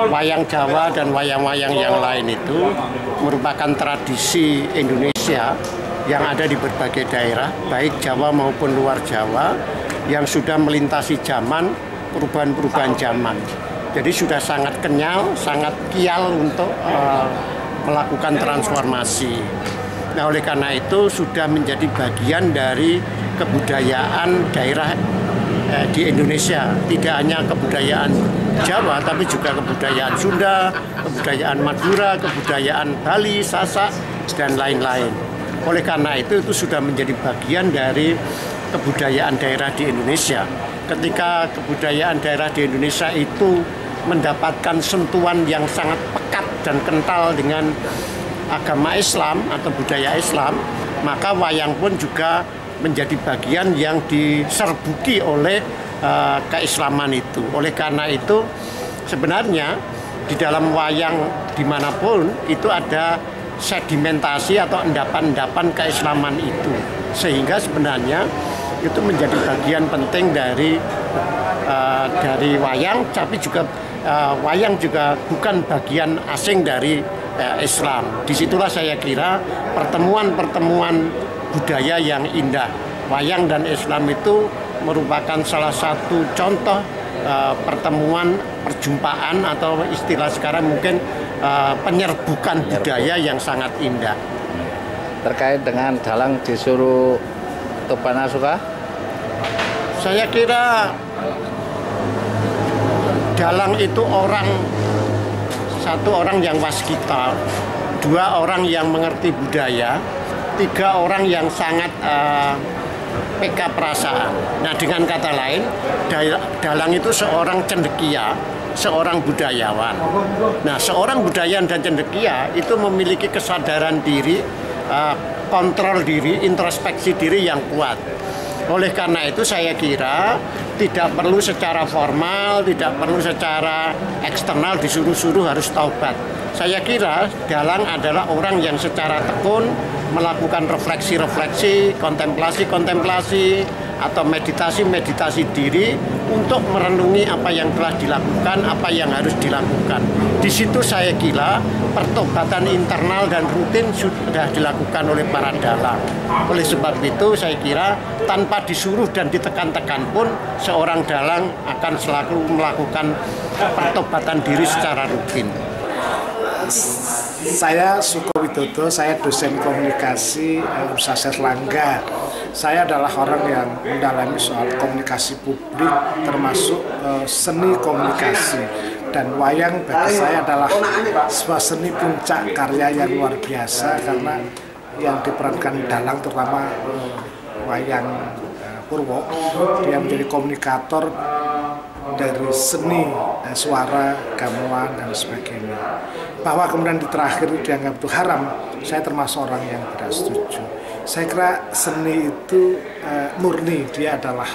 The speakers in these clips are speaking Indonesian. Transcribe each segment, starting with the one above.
Wayang Jawa dan wayang-wayang yang lain itu merupakan tradisi Indonesia yang ada di berbagai daerah, baik Jawa maupun luar Jawa, yang sudah melintasi zaman, perubahan-perubahan zaman. Jadi sudah sangat kenyal, sangat kial untuk melakukan transformasi. Nah, oleh karena itu sudah menjadi bagian dari kebudayaan daerah di Indonesia, tidak hanya kebudayaan Jawa, tapi juga kebudayaan Sunda, kebudayaan Madura, kebudayaan Bali, Sasak, dan lain-lain. Oleh karena itu sudah menjadi bagian dari kebudayaan daerah di Indonesia. Ketika kebudayaan daerah di Indonesia itu mendapatkan sentuhan yang sangat pekat dan kental dengan agama Islam atau budaya Islam, maka wayang pun juga menjadi bagian yang diserbuki oleh keislaman itu. Oleh karena itu sebenarnya di dalam wayang dimanapun itu ada sedimentasi atau endapan-endapan keislaman itu, sehingga sebenarnya itu menjadi bagian penting dari wayang, tapi juga wayang juga bukan bagian asing dari Islam. Disitulah saya kira pertemuan-pertemuan budaya yang indah. Wayang dan Islam itu merupakan salah satu contoh pertemuan, perjumpaan, atau istilah sekarang mungkin penyerbukan budaya yang sangat indah. Terkait dengan dalang disuruh Tupana Suka? Saya kira dalang itu satu orang yang waskita, dua orang yang mengerti budaya, tiga orang yang sangat peka perasaan. Nah, dengan kata lain, dalang itu seorang cendekia, seorang budayawan. Nah, seorang budayawan dan cendekia itu memiliki kesadaran diri, kontrol diri, introspeksi diri yang kuat. Oleh karena itu saya kira tidak perlu secara formal, tidak perlu secara eksternal disuruh-suruh harus taubat. Saya kira dalang adalah orang yang secara tekun melakukan refleksi-refleksi, kontemplasi-kontemplasi, atau meditasi-meditasi diri untuk merenungi apa yang telah dilakukan, apa yang harus dilakukan. Di situ saya kira pertobatan internal dan rutin sudah dilakukan oleh para dalang. Oleh sebab itu saya kira tanpa disuruh dan ditekan-tekan pun seorang dalang akan selalu melakukan pertobatan diri secara rutin. Saya Suko Widodo, saya dosen komunikasi Universitas Erlangga. Saya adalah orang yang mendalami soal komunikasi publik, termasuk seni komunikasi. Dan wayang bagi saya adalah sebuah seni puncak karya yang luar biasa, karena yang diperankan dalang, terutama wayang Purwo, dia menjadi komunikator dari seni, suara, gamelan, dan sebagainya. Bahwa kemudian di terakhir itu dianggap itu haram, saya termasuk orang yang tidak setuju. Saya kira seni itu murni, dia adalah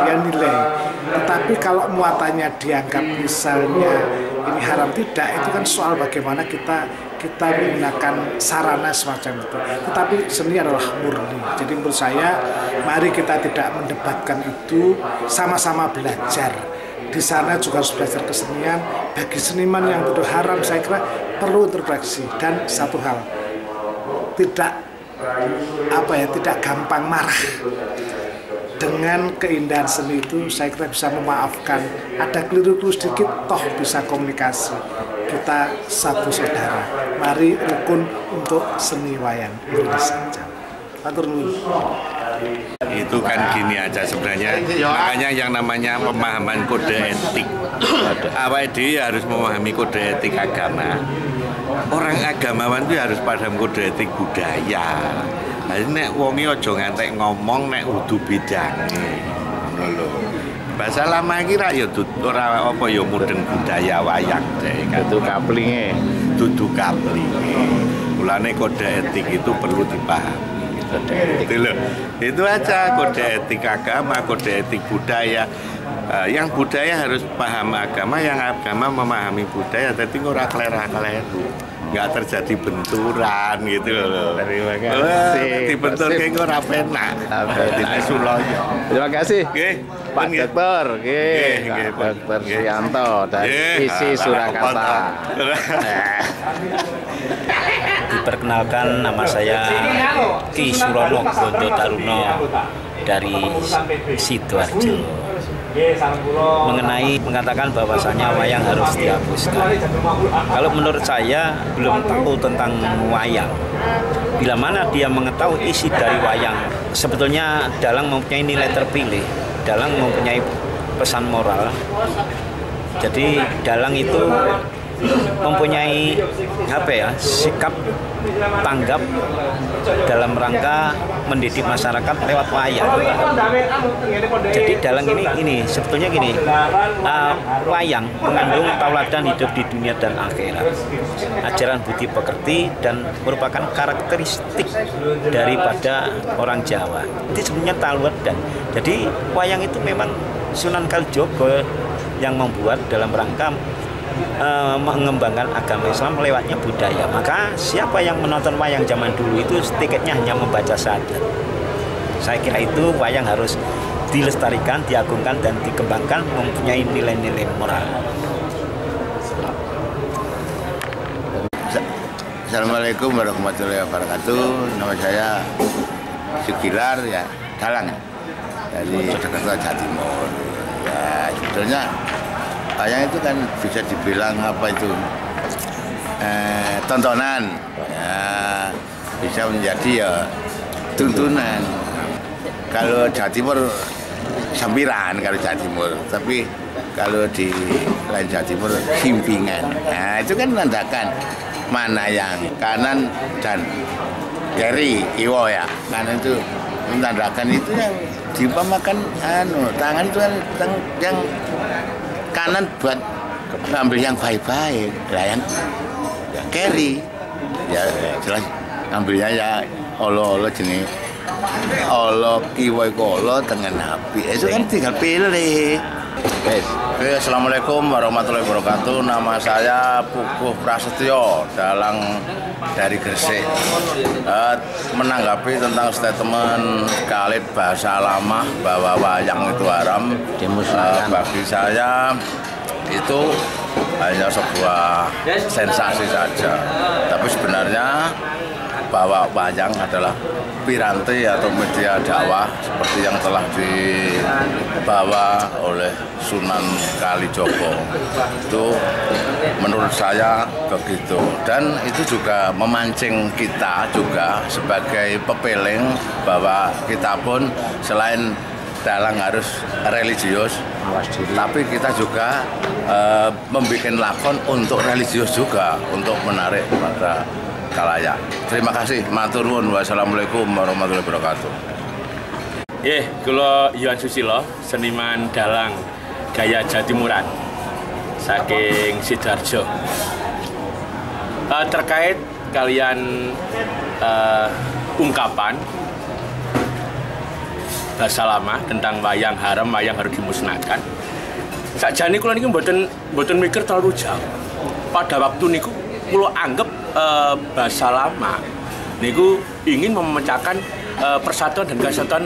dia nilai. Tetapi kalau muatannya dianggap misalnya ini haram, tidak, itu kan soal bagaimana kita menggunakan sarana semacam itu. Tetapi seni adalah murni. Jadi menurut saya, mari kita tidak mendebatkan itu, sama-sama belajar. Di sana juga harus belajar kesenian. Bagi seniman yang tuduh haram, saya kira perlu introspeksi. Dan satu hal, tidak gampang marah. Dengan keindahan seni itu, saya kira bisa memaafkan. Ada keliru-keliru sedikit, toh bisa komunikasi. Kita satu saudara. Mari rukun untuk seni wayang Indonesia. Atur nuwun. Itu kan gini aja sebenarnya, makanya yang namanya pemahaman kode etik. Awake dhewe harus memahami kode etik agama. Orang agamawan itu harus paham kode etik budaya. Jadi nek wonge aja ngantek ngomong nek udu bidange. Ngono lho. Bahasa lama iki ra ya ora apa ya mudeng budaya wayang deh. Itu kaplinge, dudu kaplinge. Mulane kode etik itu perlu dipahami. Itu aja kode etik agama, kode etik budaya. Yang budaya harus paham agama, yang agama memahami budaya. Jadi ora kelera-keleru. nggak terjadi benturan gitu loh. Terima kasih. Dibentur kayak ora penak. Tidak suloyo. Terima kasih. Nggih. Pak Dokter, Pak Dokter Sianto dari ISI Surakarta. Diperkenalkan, nama saya Ki Surono Gondo Taruno dari Sidoarjo. Mengenai mengatakan bahwasanya wayang harus dihapuskan. Kalau menurut saya belum tahu tentang wayang. Bila mana dia mengetahui isi dari wayang, sebetulnya dalang mempunyai nilai terpilih, dalang mempunyai pesan moral. Jadi dalang itu mempunyai sikap tanggap dalam rangka mendidik masyarakat lewat wayang. Jadi dalang ini sebetulnya gini, wayang mengandung tauladan hidup di dunia dan akhirat, ajaran budi pekerti, dan merupakan karakteristik daripada orang Jawa. Itu sebenarnya tauladan. Jadi wayang itu memang Sunan Kalijogo yang membuat dalam rangka mengembangkan agama Islam lewatnya budaya. Maka siapa yang menonton wayang zaman dulu itu tiketnya hanya membaca syahadat. Saya kira itu wayang harus dilestarikan, diagungkan, dan dikembangkan, mempunyai nilai-nilai moral. Assalamualaikum warahmatullahi wabarakatuh. Nama saya Sugilar, ya, dalang dari Jakarta, Jawa Timur. Ya, sebetulnya wayang itu kan bisa dibilang tontonan, ya, bisa menjadi ya tuntunan. Kalau Jawa Timur sampiran kalau Jawa Timur, tapi kalau di lain Jawa Timur simpingan. Nah, itu kan menandakan mana yang kanan dan kiri, kiwo ya. Kanan itu menandakan itu yang diumpamakan tangan itu kan yang kanan buat ngambil yang baik-baik, lah yang carry ya jelas ngambilnya ya olo jenis olo kiwai kolo dengan api itu kan tinggal pilih. Oke, assalamualaikum warahmatullahi wabarakatuh. Nama saya Puguh Prasetyo, dalang dari Gresik. Menanggapi tentang statement Khalid Bahasa Lama bahwa wayang itu haram, bagi saya itu hanya sebuah sensasi saja. Tapi sebenarnya bahwa wayang adalah piranti atau media dakwah seperti yang telah dibawa oleh Sunan Kalijogo. Itu menurut saya begitu, dan itu juga memancing kita juga sebagai pepeling bahwa kita pun selain dalang harus religius, tapi kita juga membuat lakon untuk religius juga, untuk menarik pada kalayak. Terima kasih, matur nuwun. Wassalamualaikum warahmatullahi wabarakatuh. Kula Yohan Susilo, seniman dalang gaya Jawa Timuran saking Sidoarjo. Terkait kalian ungkapan bahasa lama tentang wayang haram, wayang harus dimusnahkan. Sakjane kula niki mboten mikir terlalu jauh. Pada waktu niku kula anggap bahasa lama niku ingin memecahkan persatuan dan kesatuan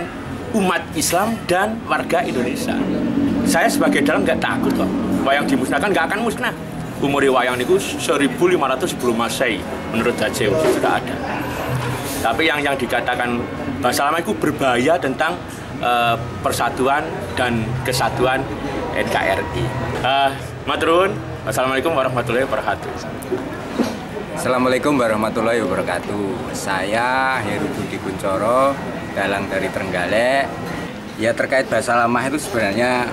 umat Islam dan warga Indonesia. Saya sebagai dalang nggak takut kok. Wayang dimusnahkan nggak akan musnah. Umur wayang niku 1500 sebelum Masehi menurut Dajew sudah ada. Tapi yang dikatakan bahasa lama itu berbahaya tentang persatuan dan kesatuan NKRI. Matur nuwun. Wassalamualaikum warahmatullahi wabarakatuh. Assalamualaikum warahmatullahi wabarakatuh. Saya Heru Budi Kuncoro, dalang dari Trenggalek. Ya, terkait bahasa lama itu sebenarnya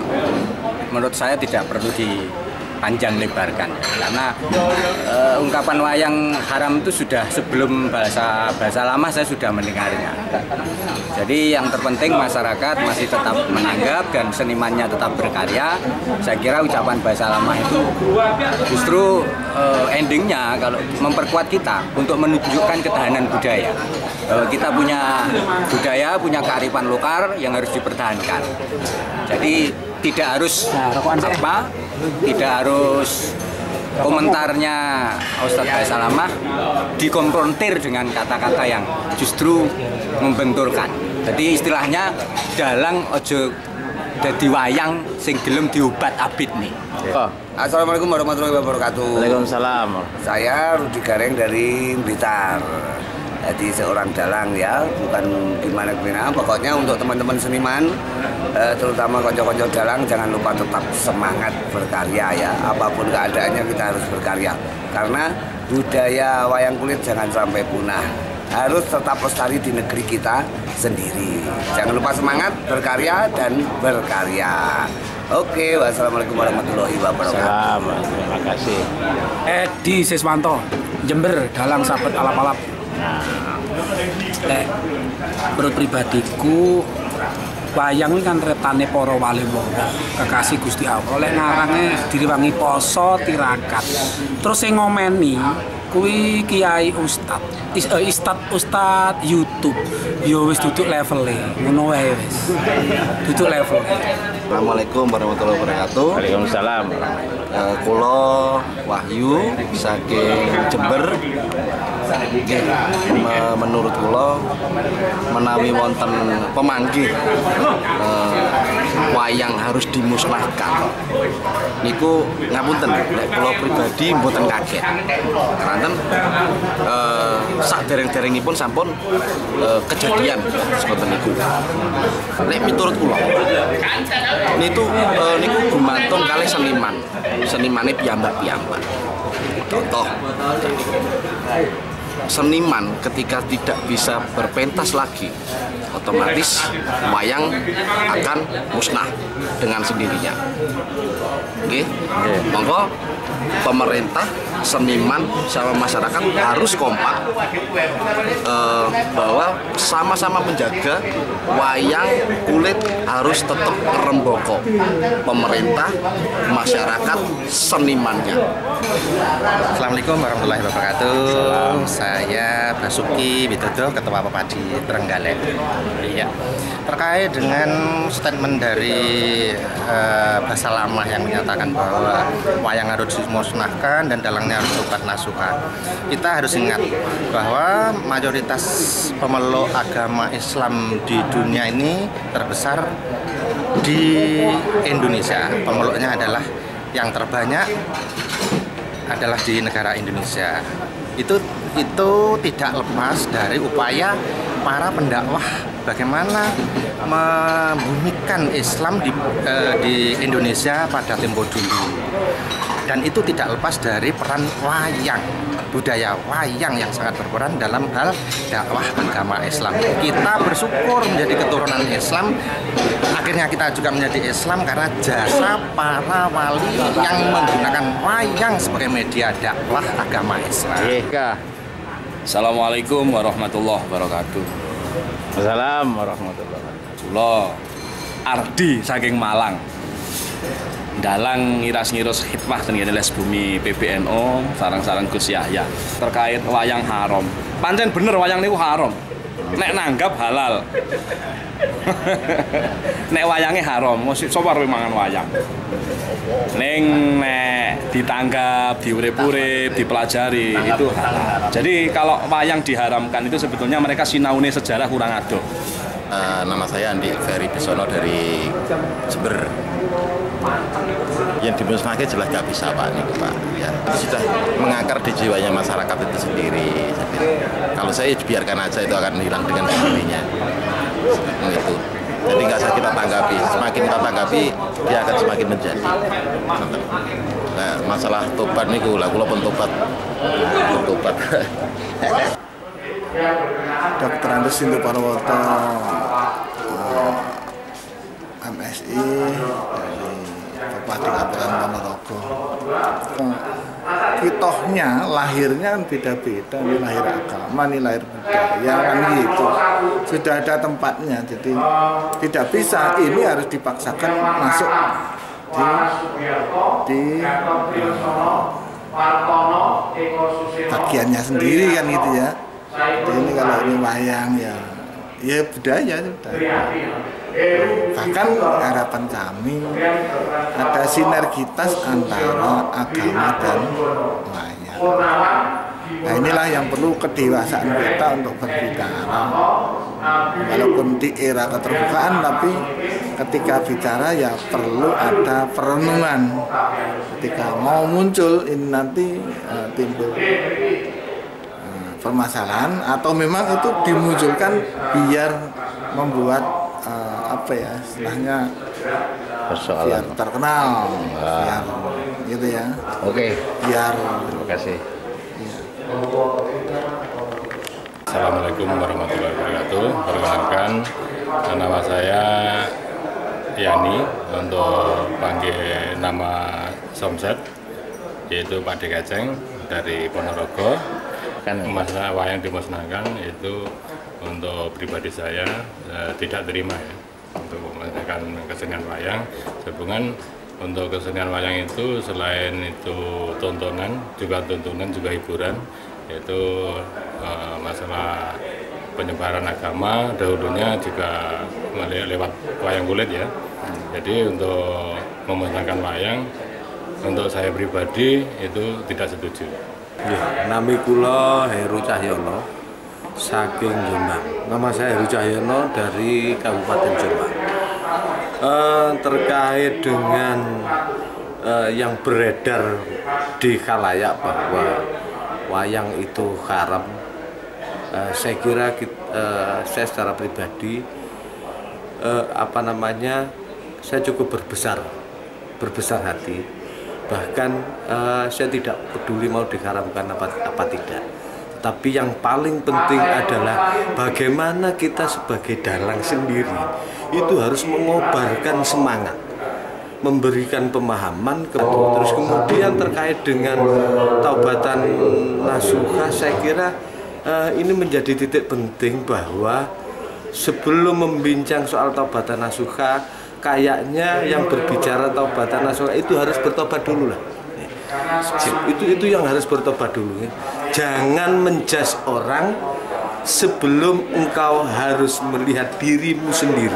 menurut saya tidak perlu dipanjang lebarkan, karena ungkapan wayang haram itu sudah sebelum bahasa lama saya sudah mendengarnya. Jadi yang terpenting masyarakat masih tetap menanggap dan senimannya tetap berkarya. Saya kira ucapan bahasa lama itu justru endingnya kalau memperkuat kita untuk menunjukkan ketahanan budaya. Bahwa kita punya budaya, punya kearifan lokal yang harus dipertahankan. Jadi tidak harus tidak harus komentarnya Ustadz Basalamah dikonfrontir dengan kata-kata yang justru membenturkan. Jadi istilahnya dalang ojo dadi wayang sing gelem diobat abid nih. Assalamualaikum warahmatullahi wabarakatuh. Waalaikumsalam. Saya Rudi Gareng dari Blitar. Jadi seorang dalang ya, bukan gimana-gimana. Pokoknya untuk teman-teman seniman, terutama konco-konco dalang, jangan lupa tetap semangat berkarya ya. Apapun keadaannya kita harus berkarya. Karena budaya wayang kulit jangan sampai punah. Harus tetap lestari di negeri kita sendiri. Jangan lupa semangat, berkarya, dan berkarya. Oke, wassalamualaikum warahmatullahi wabarakatuh. Terima kasih. Edi Siswanto, Jember, dalang sahabat alap-alap. Menurut pribadiku, wayang kan reptane para wali wonga, kekasih Gusti Allah. Lek ngarange direwangi poso tirakat. Terus sing ngomeni kuwi kiai ustad YouTube. Yo wis duduk levele, ngono wae wis. Duduk level. Assalamualaikum warahmatullahi wabarakatuh. Waalaikumsalam. Kula Wahyu saking Jember. Menurut kula menawi wonten pemanggih wayang harus dimusnahkan. Niku ngapunten, nek kula pribadi mboten kaget. Karena sak dereng-derengipun sampun kejadian seperti niku. Nek miturut kula niku gumantung kalih senimane piyambak-piyambak. Contoh, seniman ketika tidak bisa berpentas lagi, otomatis wayang akan musnah dengan sendirinya. Oke, monggo pemerintah, seniman, sama masyarakat harus kompak bahwa sama-sama menjaga wayang kulit harus tetap remboko. Pemerintah, masyarakat, senimannya. Assalamualaikum warahmatullahi wabarakatuh. Saya Basuki Widodo, Ketua Pepadi Trenggalek. Ya, terkait dengan statement dari Basalamah yang menyatakan bahwa wayang harus dimusnahkan dan dalangnya harus obat nasuha. Kita harus ingat bahwa mayoritas pemeluk agama Islam di dunia ini terbesar di Indonesia. Pemeluknya adalah yang terbanyak adalah di negara Indonesia. Itu tidak lepas dari upaya para pendakwah bagaimana membumikan Islam di Indonesia pada tempo dulu. Dan itu tidak lepas dari peran wayang, budaya wayang yang sangat berperan dalam hal dakwah agama Islam. Kita bersyukur menjadi keturunan Islam, akhirnya kita juga menjadi Islam karena jasa para wali yang menggunakan wayang sebagai media dakwah agama Islam. Assalamualaikum warahmatullahi wabarakatuh. Assalamualaikum warahmatullahi wabarakatuh. Kula Ardi saking Malang. Dalang ngiras-ngiros khidmah tengene les bumi PBNO sarang-sarang Gus Yahya terkait wayang haram. Pancen bener wayang niku haram. Nek nanggap halal. Nek wayange haram, mesti sapa arep mangan wayang. Ning nek ditanggap, diurip-urip, dipelajari itu halal. Jadi kalau wayang diharamkan itu sebetulnya mereka sinaune sejarah kurang adoh. Nama saya Andi Ferry Bisono dari Jember. Yang dimusnahkan jelas nggak bisa Pak, nih Pak. Ya, itu sudah mengakar di jiwanya masyarakat itu sendiri. Jadi, kalau saya biarkan aja itu akan hilang dengan sendirinya. Gitu. Jadi nggak usah kita tanggapi. Semakin kita tanggapi, dia akan semakin menjadi. Nah, masalah tobat nih, kula pun tobat. Dr. Andes Sindu Parwoto, MSI dari Bupati Kabupaten Ponorogo. Kitohnya, lahirnya kan beda-beda, ini lahir agama, ini lahir budaya, kan gitu. Sudah ada tempatnya, jadi tidak bisa, ini harus dipaksakan masuk di bagiannya sendiri kan gitu ya. Jadi ini kalau ini wayang ya budaya sudah. Bahkan harapan kami ada sinergitas antara agama dan wayang. Nah inilah yang perlu kedewasaan kita untuk berbicara. Walaupun di era keterbukaan, tapi ketika bicara ya perlu ada perenungan. Ketika mau muncul ini nanti timbul permasalahan atau memang itu dimunculkan biar membuat apa ya istilahnya biar terkenal, biar gitu ya. Oke. Biar. Terima kasih. Assalamualaikum warahmatullahi wabarakatuh. Perkenalkan, nama saya Yani, untuk panggil nama Somset, yaitu Pak De Keceng dari Ponorogo. Masalah wayang dimusnahkan itu untuk pribadi saya tidak terima ya, untuk memusnahkan kesenian wayang. Sehubungan untuk kesenian wayang itu selain itu tontonan, juga hiburan, yaitu masalah penyebaran agama dahulunya juga lewat wayang kulit ya. Jadi untuk memusnahkan wayang, untuk saya pribadi itu tidak setuju. Nami kula Heru Cahyono saking Jombang. Nama saya Heru Cahyono dari Kabupaten Jombang. Terkait dengan yang beredar di khalayak bahwa wayang itu haram, saya kira saya secara pribadi saya cukup berbesar hati. Bahkan saya tidak peduli mau diharamkan apa tidak. Tapi yang paling penting adalah bagaimana kita sebagai dalang sendiri itu harus mengobarkan semangat, memberikan pemahaman terus kemudian terkait dengan taubatan nasuha, saya kira ini menjadi titik penting bahwa sebelum membincang soal taubatan nasuha, kayaknya yang berbicara taubatan nasuha itu harus bertobat dulu lah. Itu yang harus bertobat dulu. Jangan menjudge orang sebelum engkau harus melihat dirimu sendiri.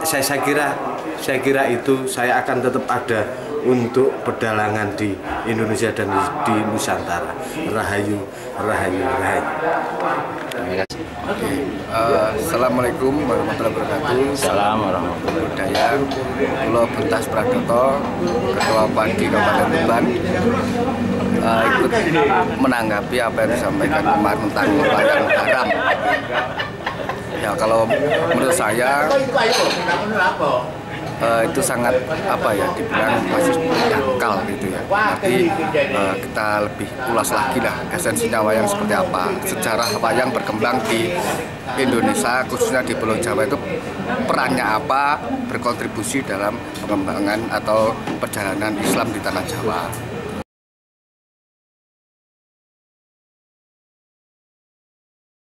Saya kira itu saya akan tetap ada untuk pedalangan di Indonesia dan di Nusantara. Rahayu, rahayu, rahayu. Assalamualaikum warahmatullahi wabarakatuh. Assalamualaikum warahmatullahi wabarakatuh. Pulau Buntas Pradoto, Ketua Padi Kabupaten Tuban, ikut menanggapi apa yang disampaikan kemarin tentang wayang haram. Ya kalau menurut saya itu sangat dibilang masih dangkal gitu ya. Nanti kita lebih ulas lagi lah esensinya wayang seperti apa, sejarah wayang berkembang di Indonesia khususnya di Pulau Jawa itu perannya apa, berkontribusi dalam pengembangan atau perjalanan Islam di tanah Jawa.